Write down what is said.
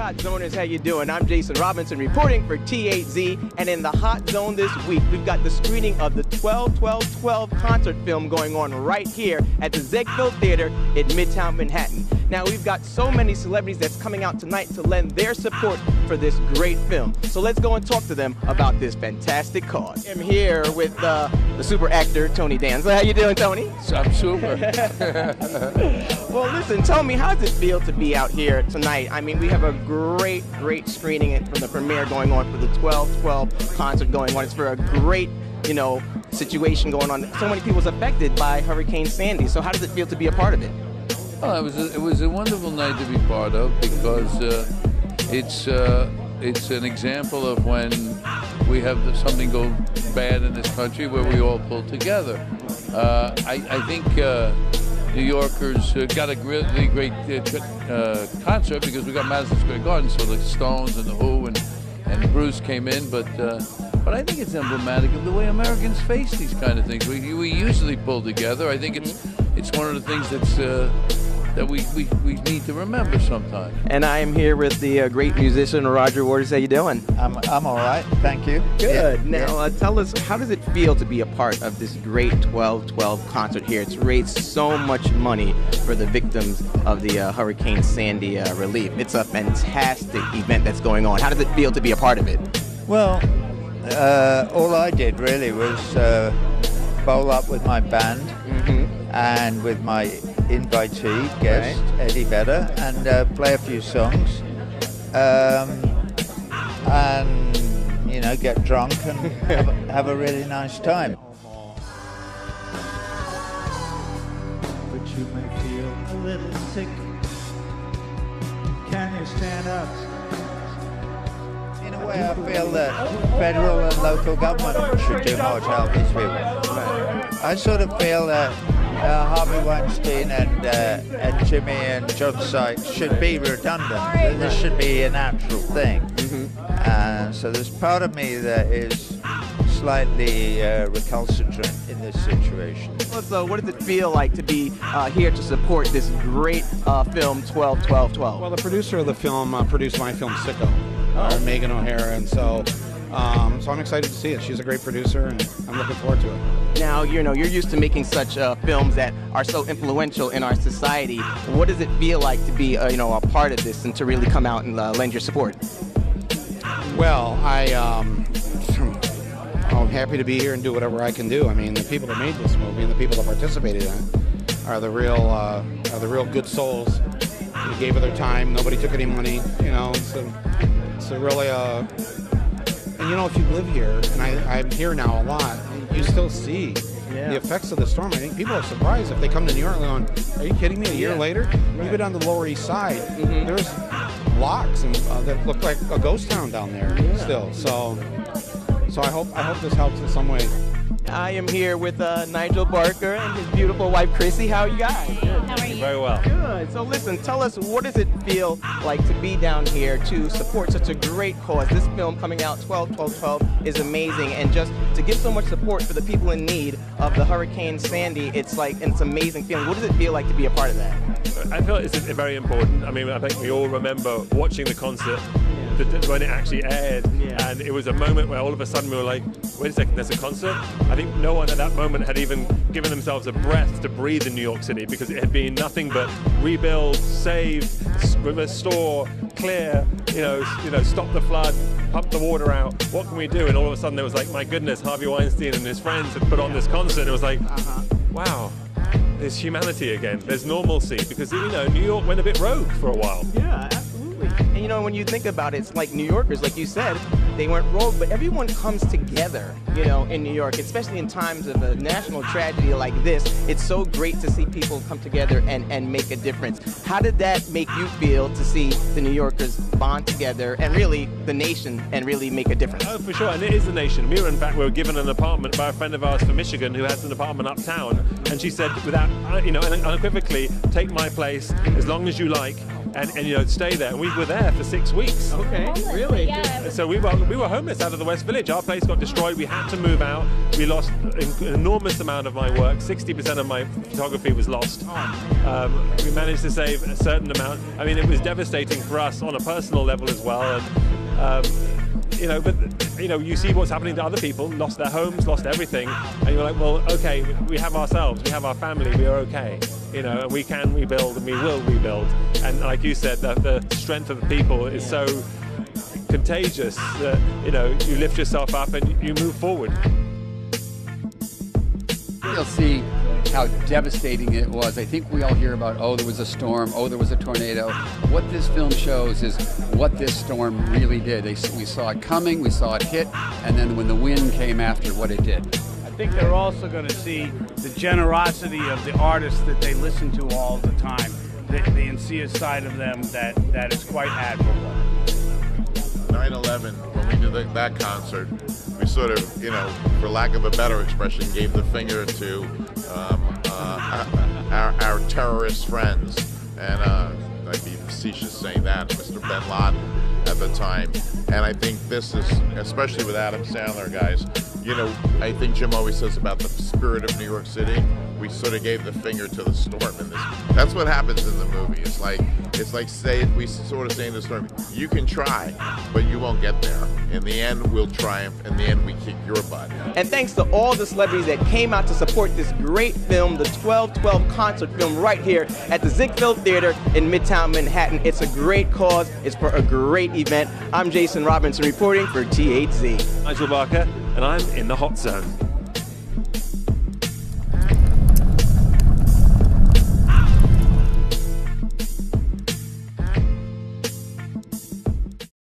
Hot Zoners, how you doing? I'm Jason Robinson reporting for T8Z, and in the Hot Zone this week, we've got the screening of the 12-12-12 concert film going on right here at the Ziegfeld Theater in Midtown Manhattan. Now, we've got so many celebrities that's coming out tonight to lend their support for this great film. So let's go and talk to them about this fantastic cause. I'm here with the super actor, Tony Danza. How you doing, Tony? I'm super. Well, listen, tell me, how does it feel to be out here tonight? I mean, we have a great screening from the premiere going on for the 12-12 concert going on. It's for a great, situation going on. So many people's affected by Hurricane Sandy. So how does it feel to be a part of it? Well, it was a wonderful night to be part of because it's an example of when we have something go bad in this country where we all pull together. I think New Yorkers got a really great concert because we got Madison Square Garden, so the Stones and the Who and Bruce came in, but I think it's emblematic of the way Americans face these kind of things. We usually pull together. I think it's one of the things that we need to remember sometimes. And I am here with the great musician Roger Waters. How you doing? I'm all right, thank you. Good. Yeah. Now, tell us, how does it feel to be a part of this great 12-12 concert here? It's raised so much money for the victims of the Hurricane Sandy relief. It's a fantastic event that's going on. How does it feel to be a part of it? Well, all I did really was bowl up with my band and with my invitee guest, right, Eddie Vedder, and play a few songs, and get drunk and have a really nice time. But you may feel a little sick. Can you stand up? In a way, I feel that federal and local government should do more to help these people. I sort of feel that Harvey Weinstein and Jimmy and John Sykes should be redundant. This should be a natural thing. And so there's part of me that is slightly recalcitrant in this situation. So what does it feel like to be here to support this great film 12-12-12? Well, the producer of the film produced my film Sicko, Megan O'Hara, and so I'm excited to see it. She's a great producer, and I'm looking forward to it. Now, you're used to making such films that are so influential in our society. What does it feel like to be, a part of this and to really come out and lend your support? Well, I'm happy to be here and do whatever I can do. I mean, the people that made this movie and the people that participated in it are the real good souls. They gave of their time. Nobody took any money. It's a really and if you live here, and I'm here now a lot, you still see the effects of the storm. I think people are surprised if they come to New York and going, "Are you kidding me?" A year later, you go down the Lower East Side, there's blocks and that look like a ghost town down there still. So I hope this helps in some way. I am here with Nigel Barker and his beautiful wife Chrissy. How are you guys? Good. How are you? Very well. Good. So listen, tell us, what does it feel like to be down here to support such a great cause? This film coming out 12-12-12 is amazing, and just to give so much support for the people in need of the Hurricane Sandy, it's an amazing feeling. What does it feel like to be a part of that? I feel it's very important. I mean, I think we all remember watching the concert when it actually aired, and it was a moment where all of a sudden we were like, wait a second, there's a concert? I think no one at that moment had even given themselves a breath to breathe in New York City, because it had been nothing but rebuild, save, restore, clear, stop the flood, pump the water out. What can we do? And all of a sudden there was like, my goodness, Harvey Weinstein and his friends had put on this concert. It was like, wow, there's humanity again. There's normalcy, because New York went a bit rogue for a while. Yeah, absolutely. And when you think about it, it's like New Yorkers, like you said, they weren't rogue, but everyone comes together, in New York, especially in times of a national tragedy like this. It's so great to see people come together and make a difference. How did that make you feel to see the New Yorkers bond together and really the nation and really make a difference? Oh, for sure, and it is the nation. We were given an apartment by a friend of ours from Michigan who has an apartment uptown, and she said, without, unequivocally, take my place as long as you like. and you know, stay there. And we were there for 6 weeks. Okay, really? Yeah. So we were homeless out of the West Village. Our place got destroyed. We had to move out. We lost an enormous amount of my work. 60% of my photography was lost. We managed to save a certain amount. I mean, it was devastating for us on a personal level as well. And you know, but you know, you see what's happening to other people, lost their homes, lost everything, and you're like, well, okay, we have ourselves, we have our family, we are okay, you know, and we can rebuild and we will rebuild. And like you said, the strength of the people is so contagious that, you know, you lift yourself up and you move forward. You'll see how devastating it was. I think we all hear about, oh, there was a storm, oh, there was a tornado. What this film shows is what this storm really did. We saw it coming, we saw it hit, and then when the wind came after, what it did. I think they're also going to see the generosity of the artists that they listen to all the time, and see a side of them that is quite admirable. 9/11, when we did that concert, we sort of, you know, for lack of a better expression, gave the finger to our terrorist friends. And I'd be facetious saying that, Mr. Bin Laden at the time. And I think this is, especially with Adam Sandler, guys, you know, I think Jim always says about the spirit of New York City. We sort of gave the finger to the storm in this. That's what happens in the movie. It's like we sort of say in the storm, you can try, but you won't get there. In the end, we'll triumph. In the end, we kick your butt. And thanks to all the celebrities that came out to support this great film, the 12/12 concert film, right here at the Ziegfeld Theater in Midtown Manhattan. It's a great cause. It's for a great event. I'm Jason Robinson reporting for T8Z. Nigel Barker, and I'm in the hot zone.